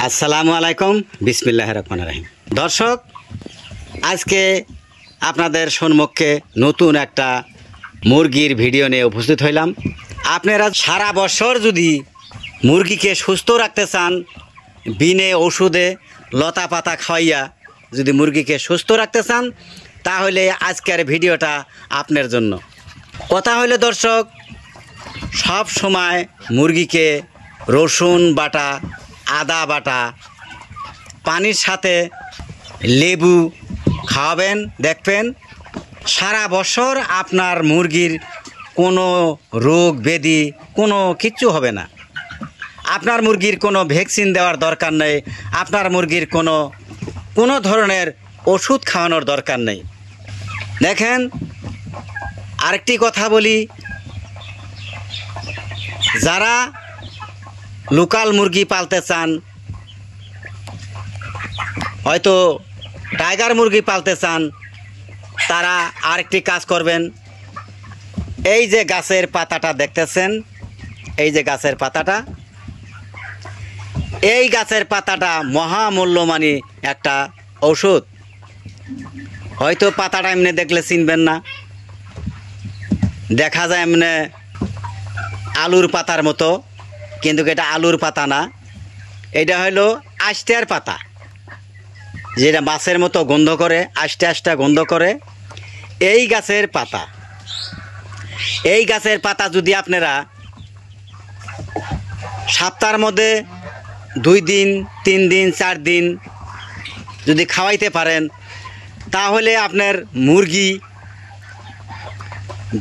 আসসালামু আলাইকুম, বিসমিল্লাহির রহমানির রহিম। দর্শক, আজকে আপনাদের সম্মুখে নতুন একটা মুরগির ভিডিও নিয়ে উপস্থিত হইলাম। আপনারা সারা বছর যদি মুরগিকে সুস্থ রাখতে চান, বিনে ওষুধে লতা পাতা খাওয়াইয়া যদি মুরগিকে সুস্থ রাখতে চান, তাহলে আজকের ভিডিওটা আপনার জন্য। কথা হলো দর্শক, সব সময় মুরগিকে রসুন বাটা, আদা বাটা, পানির সাথে লেবু খাওয়াবেন। দেখবেন সারা বছর আপনার মুরগির কোনো রোগ ব্যাধি কোনো কিচ্ছু হবে না। আপনার মুরগির কোনো ভ্যাকসিন দেওয়ার দরকার নেই, আপনার মুরগির কোনো ধরনের ওষুধ খাওয়ানোর দরকার নেই। দেখেন, আরেকটি কথা বলি, যারা লোকাল মুরগি পালতে চান, হয়তো টাইগার মুরগি পালতে চান, তারা আরেকটি কাজ করবেন। এই যে গাছের পাতাটা দেখতেছেন, এই যে গাছের পাতাটা, এই গাছের পাতাটা মহামূল্যমানী একটা ঔষধ। হয়তো পাতাটা এমনি দেখলে চিনবেন না, দেখা যায় এমনি আলুর পাতার মতো, কিন্তু এটা আলুর পাতা না, এটা হলো আষ্টার পাতা, যেটা মাছের মতো গন্ধ করে, আষ্টা আষ্টা গন্ধ করে। এই গাছের পাতা, এই গাছের পাতা যদি আপনারা সপ্তাহের মধ্যে 2 দিন 3 দিন 4 দিন যদি খাওয়াইতে পারেন, তাহলে আপনার মুরগি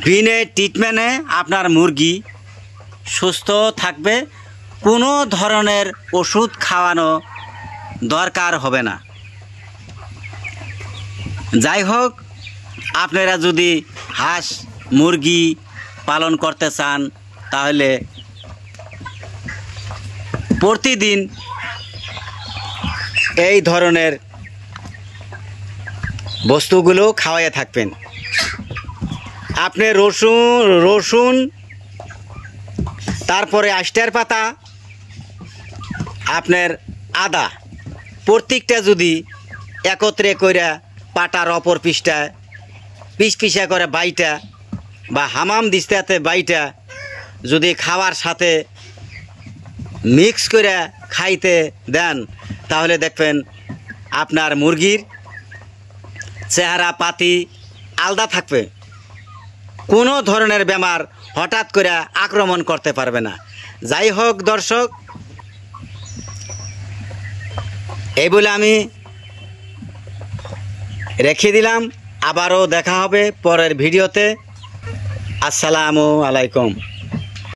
বিনে ট্রিটমেন্টে আপনার মুরগি সুস্থ থাকবে, কোনো ধরনের ওষুধ খাওয়ানো দরকার হবে না। যাই হোক, আপনারা যদি হাঁস মুরগি পালন করতে চান, তাহলে প্রতিদিন এই ধরনের বস্তুগুলো খাওয়াইয়া থাকবেন। আপনি রসুন তারপরে আষ্টার পাতা, আপনার আদা, প্রত্যেকটা যদি একত্রে করে পাটার অপর পিসটায় পিসা করে বাইটা বা হামাম দিস্তাতে বাইটা যদি খাওয়ার সাথে মিক্স করে খাইতে দেন, তাহলে দেখবেন আপনার মুরগির চেহারা পাতি আলাদা থাকবে, কোনো ধরনের বেমার হঠাৎ করে আক্রমণ করতে পারবে না। যাই হোক দর্শক, এই বলে আমি রেখে দিলাম। আবারও দেখা হবে পরের ভিডিওতে। আসসালামু আলাইকুম।